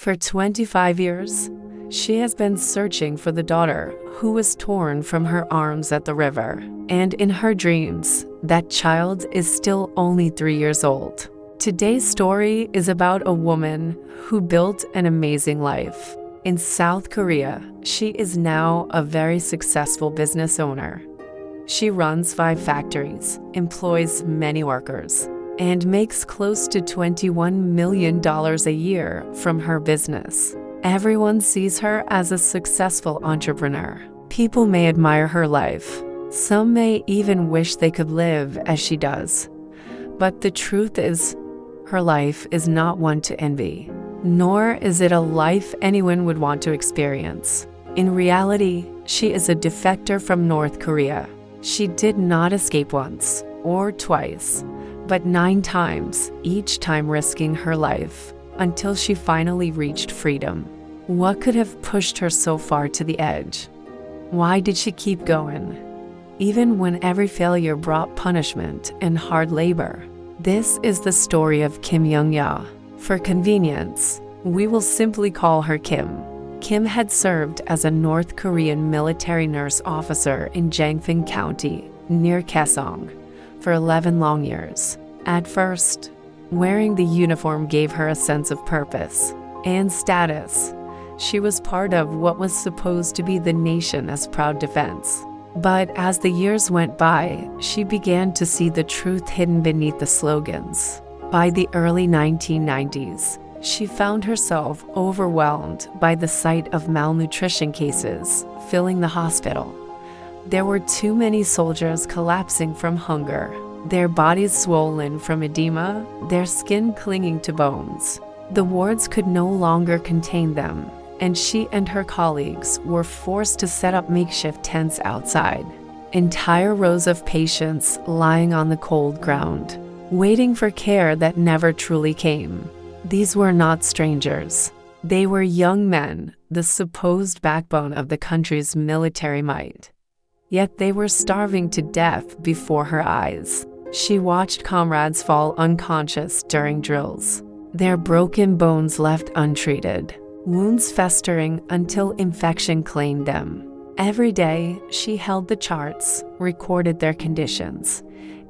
For 25 years, she has been searching for the daughter who was torn from her arms at the river. And in her dreams, that child is still only 3 years old. Today's story is about a woman who built an amazing life. In South Korea, she is now a very successful business owner. She runs 5 factories, employs many workers, and makes close to $21 million a year from her business. Everyone sees her as a successful entrepreneur. People may admire her life. Some may even wish they could live as she does. But the truth is, her life is not one to envy, nor is it a life anyone would want to experience. In reality, she is a defector from North Korea. She did not escape once or twice, but 9 times, each time risking her life, until she finally reached freedom. What could have pushed her so far to the edge? Why did she keep going, even when every failure brought punishment and hard labor? This is the story of Kim Young-ya. For convenience, we will simply call her Kim. Kim had served as a North Korean military nurse officer in Jangpyeong County, near Kaesong, for 11 long years. At first, wearing the uniform gave her a sense of purpose and status. She was part of what was supposed to be the nation's proud defense. But as the years went by, she began to see the truth hidden beneath the slogans. By the early 1990s, she found herself overwhelmed by the sight of malnutrition cases filling the hospital. There were too many soldiers collapsing from hunger, their bodies swollen from edema, their skin clinging to bones. The wards could no longer contain them, and she and her colleagues were forced to set up makeshift tents outside. Entire rows of patients lying on the cold ground, waiting for care that never truly came. These were not strangers. They were young men, the supposed backbone of the country's military might. Yet they were starving to death before her eyes. She watched comrades fall unconscious during drills, their broken bones left untreated, wounds festering until infection claimed them. Every day, she held the charts, recorded their conditions,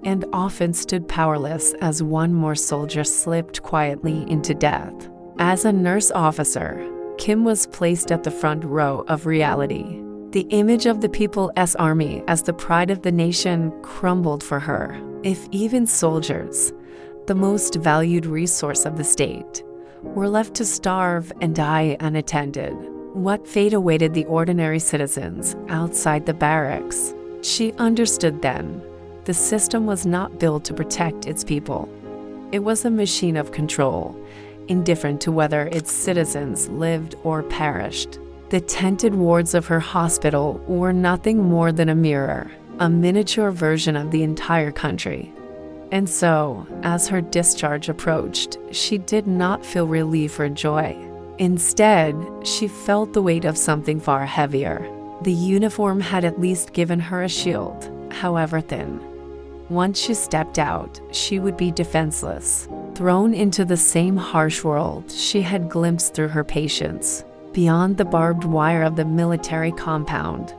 and often stood powerless as one more soldier slipped quietly into death. As a nurse officer, Kim was placed at the front row of reality. The image of the People's Army as the pride of the nation crumbled for her. If even soldiers, the most valued resource of the state, were left to starve and die unattended, what fate awaited the ordinary citizens outside the barracks? She understood then. The system was not built to protect its people. It was a machine of control, indifferent to whether its citizens lived or perished. The tented wards of her hospital were nothing more than a mirror, a miniature version of the entire country. And so, as her discharge approached, she did not feel relief or joy. Instead, she felt the weight of something far heavier. The uniform had at least given her a shield, however thin. Once she stepped out, she would be defenseless, thrown into the same harsh world she had glimpsed through her patients. Beyond the barbed wire of the military compound,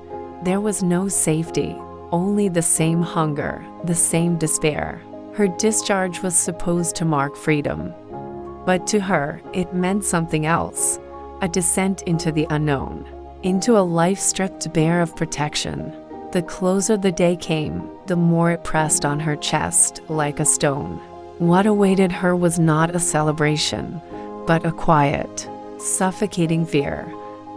there was no safety, only the same hunger, the same despair. Her discharge was supposed to mark freedom, but to her, it meant something else, a descent into the unknown, into a life stripped bare of protection. The closer the day came, the more it pressed on her chest like a stone. What awaited her was not a celebration, but a quiet, suffocating fear,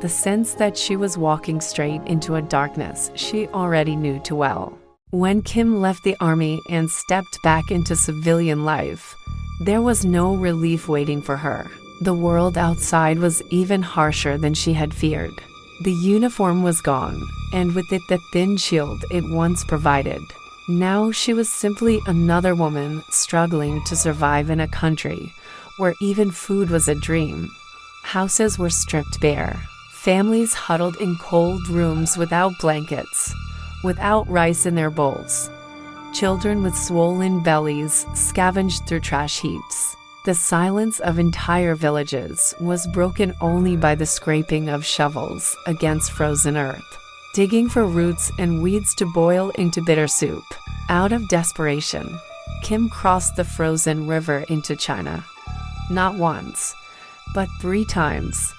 the sense that she was walking straight into a darkness she already knew too well. When Kim left the army and stepped back into civilian life, there was no relief waiting for her. The world outside was even harsher than she had feared. The uniform was gone, and with it the thin shield it once provided. Now she was simply another woman struggling to survive in a country where even food was a dream. Houses were stripped bare. Families huddled in cold rooms without blankets, without rice in their bowls. Children with swollen bellies scavenged through trash heaps. The silence of entire villages was broken only by the scraping of shovels against frozen earth, digging for roots and weeds to boil into bitter soup. Out of desperation, Kim crossed the frozen river into China. Not once, but 3 times.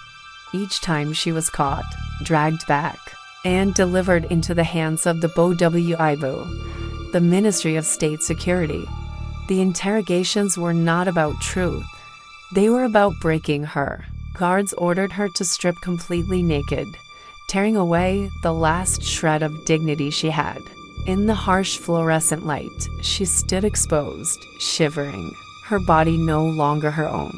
Each time she was caught, dragged back, and delivered into the hands of the BOWIBO, the Ministry of State Security. The interrogations were not about truth. They were about breaking her. Guards ordered her to strip completely naked, tearing away the last shred of dignity she had. In the harsh fluorescent light, she stood exposed, shivering, her body no longer her own.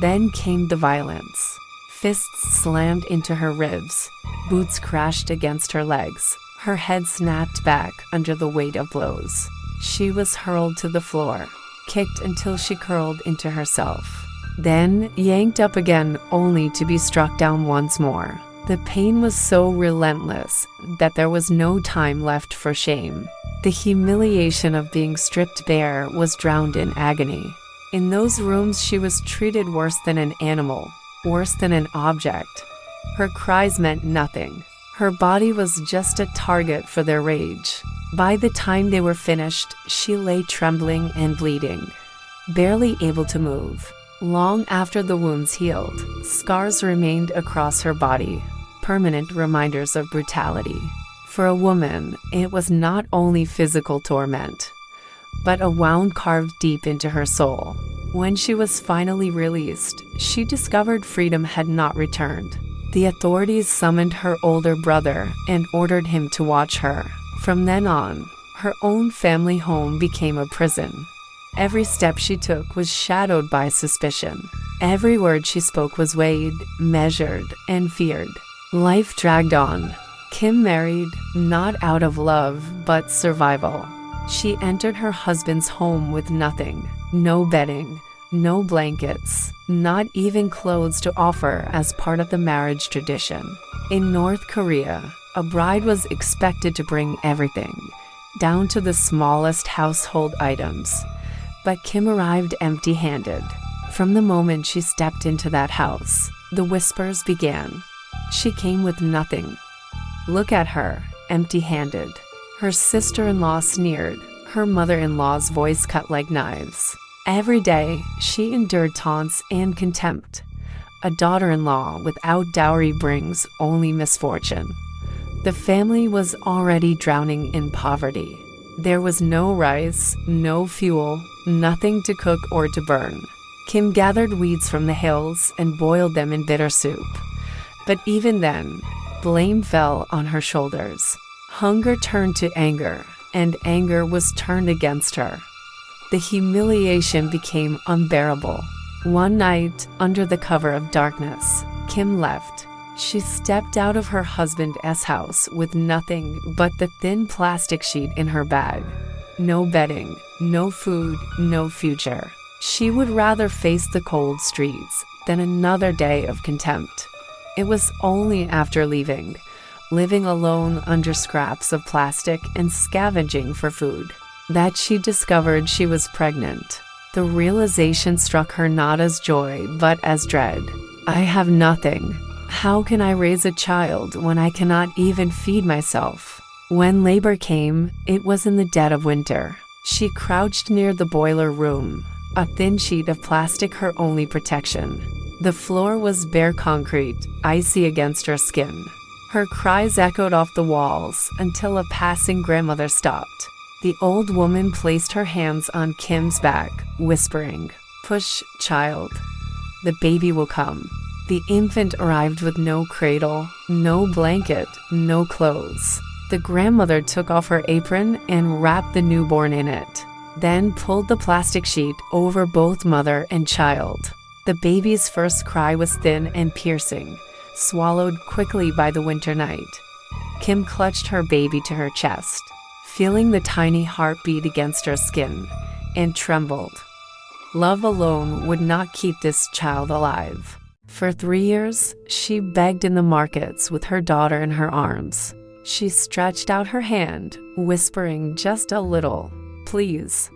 Then came the violence. Fists slammed into her ribs, boots crashed against her legs, her head snapped back under the weight of blows. She was hurled to the floor, kicked until she curled into herself, then yanked up again only to be struck down once more. The pain was so relentless that there was no time left for shame. The humiliation of being stripped bare was drowned in agony. In those rooms she was treated worse than an animal, worse than an object. Her cries meant nothing. Her body was just a target for their rage. By the time they were finished, she lay trembling and bleeding, barely able to move. Long after the wounds healed, scars remained across her body, permanent reminders of brutality. For a woman, it was not only physical torment, but a wound carved deep into her soul. When she was finally released, she discovered freedom had not returned. The authorities summoned her older brother and ordered him to watch her. From then on, her own family home became a prison. Every step she took was shadowed by suspicion. Every word she spoke was weighed, measured, and feared. Life dragged on. Kim married, not out of love, but survival. She entered her husband's home with nothing. No bedding, no blankets, not even clothes to offer as part of the marriage tradition. In North Korea, a bride was expected to bring everything, down to the smallest household items. But Kim arrived empty-handed. From the moment she stepped into that house, the whispers began. She came with nothing. Look at her, empty-handed. Her sister-in-law sneered, her mother-in-law's voice cut like knives. Every day, she endured taunts and contempt. A daughter-in-law without dowry brings only misfortune. The family was already drowning in poverty. There was no rice, no fuel, nothing to cook or to burn. Kim gathered weeds from the hills and boiled them in bitter soup. But even then, blame fell on her shoulders. Hunger turned to anger, and anger was turned against her. The humiliation became unbearable. One night, under the cover of darkness, Kim left. She stepped out of her husband's house with nothing but the thin plastic sheet in her bag. No bedding, no food, no future. She would rather face the cold streets than another day of contempt. It was only after leaving, living alone under scraps of plastic and scavenging for food, that she discovered she was pregnant. The realization struck her not as joy, but as dread. I have nothing. How can I raise a child when I cannot even feed myself? When labor came, it was in the dead of winter. She crouched near the boiler room, a thin sheet of plastic her only protection. The floor was bare concrete, icy against her skin. Her cries echoed off the walls until a passing grandmother stopped. The old woman placed her hands on Kim's back, whispering, "Push, child. The baby will come." The infant arrived with no cradle, no blanket, no clothes. The grandmother took off her apron and wrapped the newborn in it, then pulled the plastic sheet over both mother and child. The baby's first cry was thin and piercing, swallowed quickly by the winter night. Kim clutched her baby to her chest, feeling the tiny heartbeat against her skin, and trembled. Love alone would not keep this child alive. For 3 years, she begged in the markets with her daughter in her arms. She stretched out her hand, whispering just a little, "Please."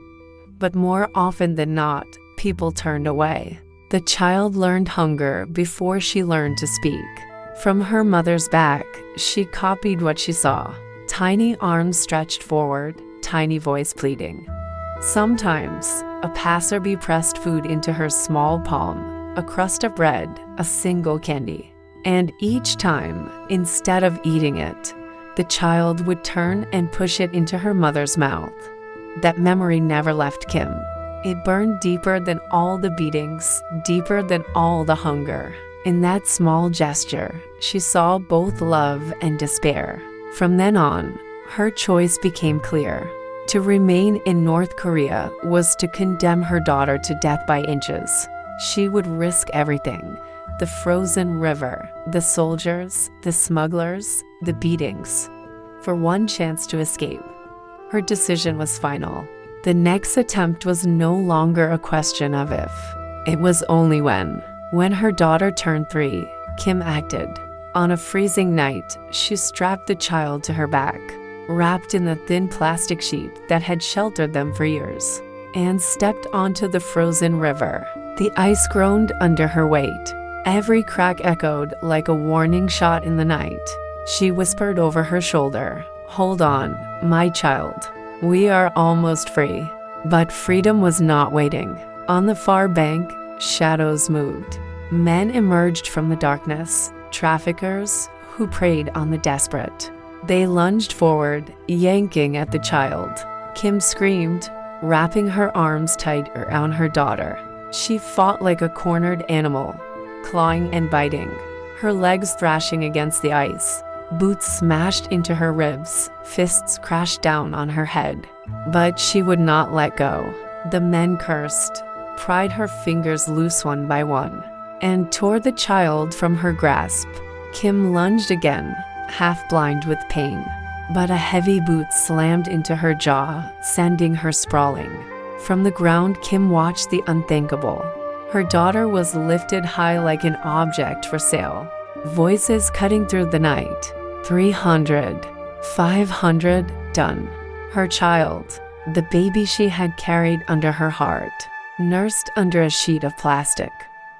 But more often than not, people turned away. The child learned hunger before she learned to speak. From her mother's back, she copied what she saw. Tiny arms stretched forward, tiny voice pleading. Sometimes, a passerby pressed food into her small palm, a crust of bread, a single candy. And each time, instead of eating it, the child would turn and push it into her mother's mouth. That memory never left Kim. It burned deeper than all the beatings, deeper than all the hunger. In that small gesture, she saw both love and despair. From then on, her choice became clear. To remain in North Korea was to condemn her daughter to death by inches. She would risk everything: the frozen river, the soldiers, the smugglers, the beatings, for one chance to escape. Her decision was final. The next attempt was no longer a question of if. It was only when. When her daughter turned 3, Kim acted. On a freezing night, she strapped the child to her back, wrapped in the thin plastic sheet that had sheltered them for years, and stepped onto the frozen river. The ice groaned under her weight. Every crack echoed like a warning shot in the night. She whispered over her shoulder, "Hold on, my child. We are almost free." But freedom was not waiting. On the far bank, shadows moved. Men emerged from the darkness, traffickers who preyed on the desperate. They lunged forward, yanking at the child. Kim screamed, wrapping her arms tight around her daughter. She fought like a cornered animal, clawing and biting, her legs thrashing against the ice. Boots smashed into her ribs, fists crashed down on her head. But she would not let go. The men cursed, pried her fingers loose one by one, and tore the child from her grasp. Kim lunged again, half blind with pain. But a heavy boot slammed into her jaw, sending her sprawling. From the ground, Kim watched the unthinkable. Her daughter was lifted high like an object for sale. Voices cutting through the night. 300, 500, done. Her child, the baby she had carried under her heart, nursed under a sheet of plastic,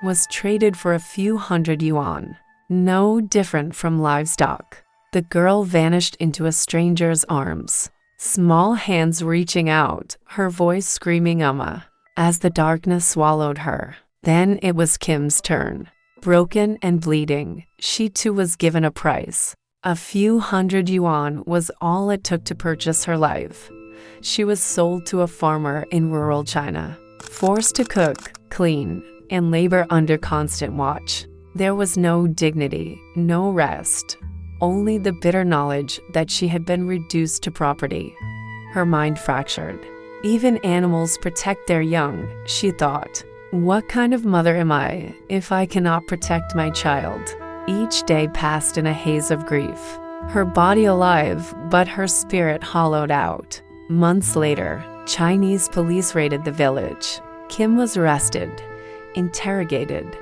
was traded for a few hundred yuan. No different from livestock. The girl vanished into a stranger's arms, small hands reaching out, her voice screaming "Amma," as the darkness swallowed her. Then it was Kim's turn. Broken and bleeding, she too was given a price. A few hundred yuan was all it took to purchase her life. She was sold to a farmer in rural China, forced to cook, clean, and labor under constant watch. There was no dignity, no rest, only the bitter knowledge that she had been reduced to property. Her mind fractured. Even animals protect their young, she thought. What kind of mother am I if I cannot protect my child? Each day passed in a haze of grief. Her body alive, but her spirit hollowed out. Months later, Chinese police raided the village. Kim was arrested, interrogated,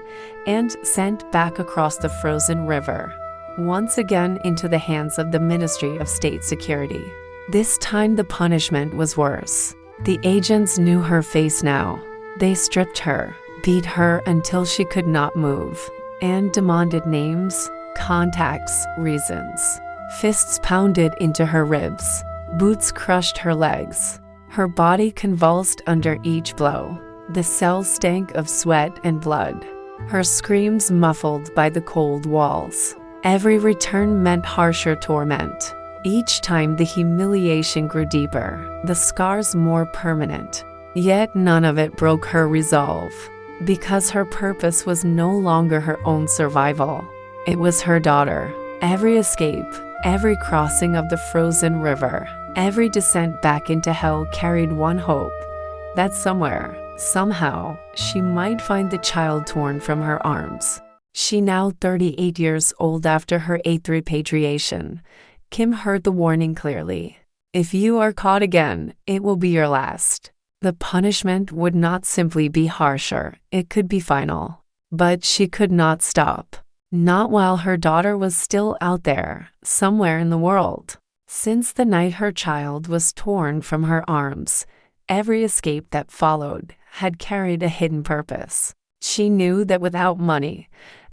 and sent back across the frozen river, once again into the hands of the Ministry of State Security. This time the punishment was worse. The agents knew her face now. They stripped her, beat her until she could not move, and demanded names, contacts, reasons. Fists pounded into her ribs. Boots crushed her legs. Her body convulsed under each blow. The cell stank of sweat and blood. Her screams muffled by the cold walls. Every return meant harsher torment. Each time the humiliation grew deeper, the scars more permanent. Yet none of it broke her resolve, because her purpose was no longer her own survival. It was her daughter. Every escape, every crossing of the frozen river, every descent back into hell carried one hope: that somewhere, somehow, she might find the child torn from her arms. She now 38 years old after her 8th repatriation. Kim heard the warning clearly. If you are caught again, it will be your last. The punishment would not simply be harsher, it could be final. But she could not stop. Not while her daughter was still out there, somewhere in the world. Since the night her child was torn from her arms, every escape that followed had carried a hidden purpose. She knew that without money,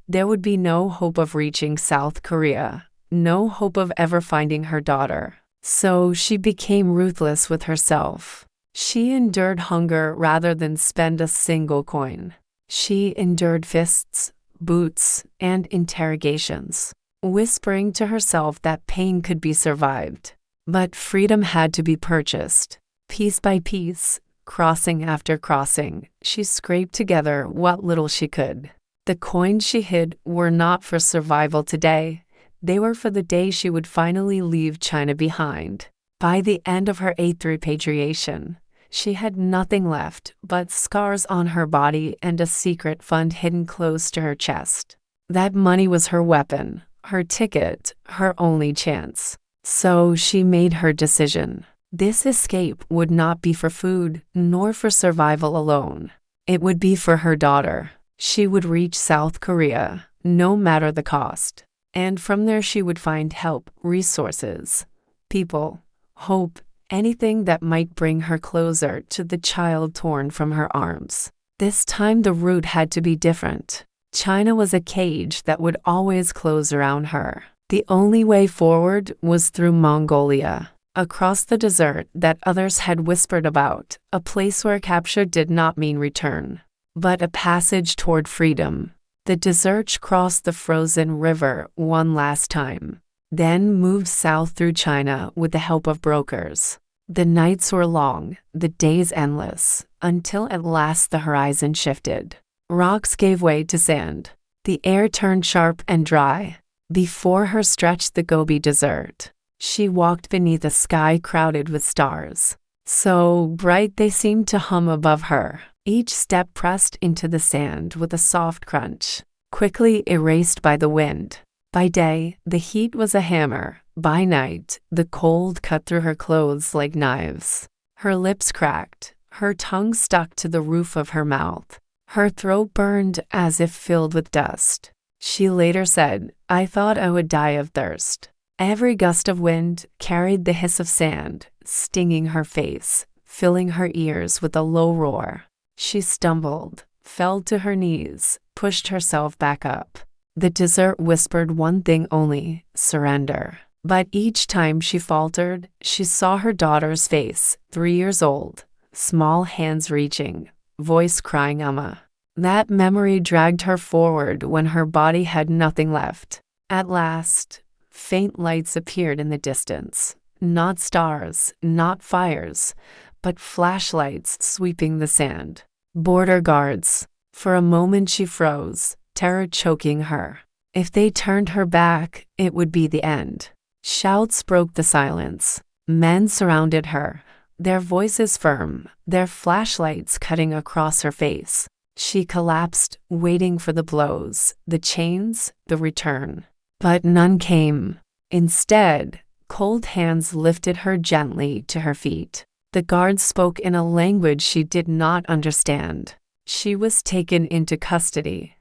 there would be no hope of reaching South Korea, no hope of ever finding her daughter. So she became ruthless with herself. She endured hunger rather than spend a single coin. She endured fists, boots, and interrogations, whispering to herself that pain could be survived. But freedom had to be purchased. Piece by piece, crossing after crossing, she scraped together what little she could. The coins she hid were not for survival today. They were for the day she would finally leave China behind. By the end of her 8th repatriation, she had nothing left but scars on her body and a secret fund hidden close to her chest. That money was her weapon, her ticket, her only chance. So she made her decision. This escape would not be for food, nor for survival alone. It would be for her daughter. She would reach South Korea, no matter the cost. And from there she would find help, resources, people, hope, anything that might bring her closer to the child torn from her arms. This time the route had to be different. China was a cage that would always close around her. The only way forward was through Mongolia, across the desert that others had whispered about, a place where capture did not mean return, but a passage toward freedom. The desert crossed the frozen river one last time, then moved south through China with the help of brokers. The nights were long, the days endless, until at last the horizon shifted. Rocks gave way to sand. The air turned sharp and dry. Before her stretched the Gobi Desert. She walked beneath a sky crowded with stars, so bright they seemed to hum above her. Each step pressed into the sand with a soft crunch, quickly erased by the wind. By day, the heat was a hammer. By night, the cold cut through her clothes like knives. Her lips cracked, her tongue stuck to the roof of her mouth. Her throat burned as if filled with dust. She later said, "I thought I would die of thirst." Every gust of wind carried the hiss of sand, stinging her face, filling her ears with a low roar. She stumbled, fell to her knees, pushed herself back up. The desert whispered one thing only: surrender. But each time she faltered, she saw her daughter's face, 3 years old, small hands reaching, voice crying "Amma." That memory dragged her forward when her body had nothing left. At last, faint lights appeared in the distance. Not stars, not fires, but flashlights sweeping the sand. Border guards. For a moment she froze, terror choking her. If they turned her back, it would be the end. Shouts broke the silence. Men surrounded her, their voices firm, their flashlights cutting across her face. She collapsed, waiting for the blows, the chains, the return. But none came. Instead, cold hands lifted her gently to her feet. The guards spoke in a language she did not understand. She was taken into custody,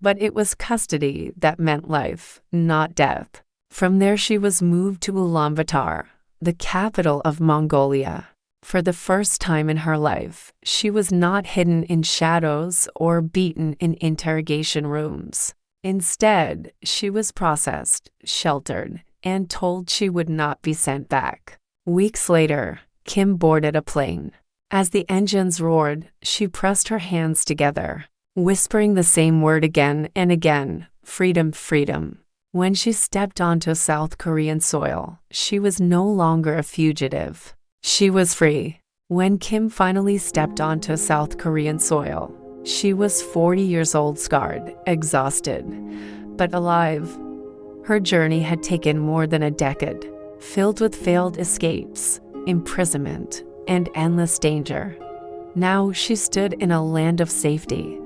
but it was custody that meant life, not death. From there she was moved to Ulaanbaatar, the capital of Mongolia. For the first time in her life, she was not hidden in shadows or beaten in interrogation rooms. Instead, she was processed, sheltered, and told she would not be sent back. Weeks later, Kim boarded a plane. As the engines roared, she pressed her hands together, whispering the same word again and again: freedom, freedom. When she stepped onto South Korean soil, she was no longer a fugitive. She was free. When Kim finally stepped onto South Korean soil, she was 40 years old, scarred, exhausted, but alive. Her journey had taken more than a decade, filled with failed escapes, imprisonment, and endless danger. Now she stood in a land of safety,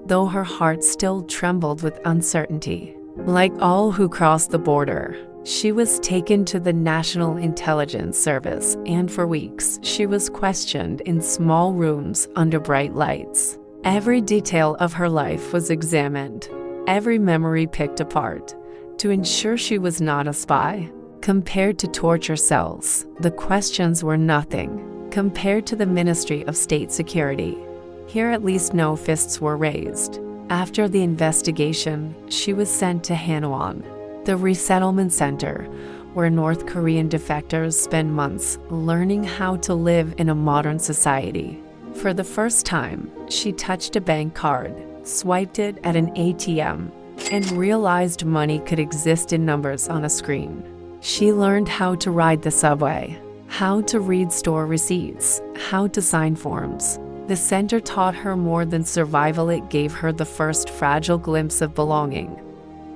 though her heart still trembled with uncertainty. Like all who crossed the border, she was taken to the National Intelligence Service, and for weeks she was questioned in small rooms under bright lights. Every detail of her life was examined, every memory picked apart, to ensure she was not a spy. Compared to torture cells, the questions were nothing. Compared to the Ministry of State Security, Here at least no fists were raised. After the investigation, she was sent to Hanwon, the resettlement center, where North Korean defectors spend months learning how to live in a modern society. For the first time, she touched a bank card, swiped it at an ATM, and realized money could exist in numbers on a screen. She learned how to ride the subway, how to read store receipts, how to sign forms. The center taught her more than survival. It gave her the first fragile glimpse of belonging.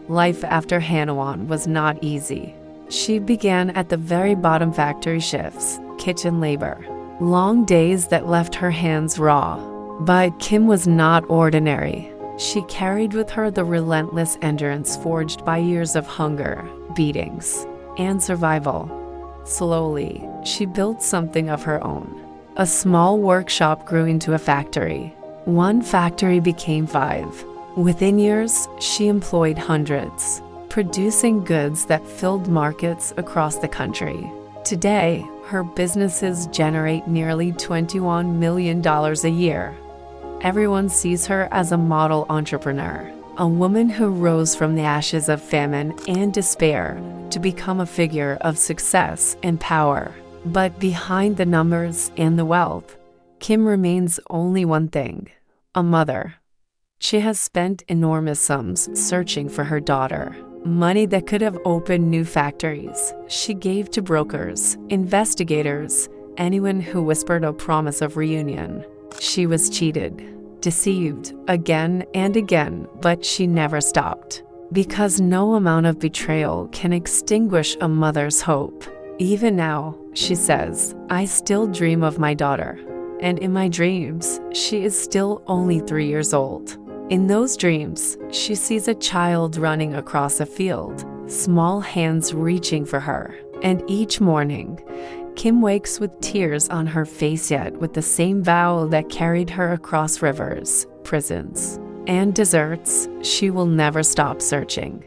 Life after Hanwon was not easy. She began at the very bottom, factory shifts, kitchen labor, long days that left her hands raw. But Kim was not ordinary. She carried with her the relentless endurance forged by years of hunger, beatings, and survival. Slowly, she built something of her own. A small workshop grew into a factory. One factory became 5. Within years, she employed hundreds, producing goods that filled markets across the country. Today, her businesses generate nearly $21 million a year. Everyone sees her as a model entrepreneur, a woman who rose from the ashes of famine and despair to become a figure of success and power. But behind the numbers and the wealth, Kim remains only one thing: a mother. She has spent enormous sums searching for her daughter. Money that could have opened new factories, she gave to brokers, investigators, anyone who whispered a promise of reunion. She was cheated, deceived again and again, but she never stopped. Because no amount of betrayal can extinguish a mother's hope. Even now, she says, I still dream of my daughter. And in my dreams, she is still only 3 years old. In those dreams, she sees a child running across a field, small hands reaching for her. And each morning, Kim wakes with tears on her face, yet with the same vow that carried her across rivers, prisons, and deserts. She will never stop searching.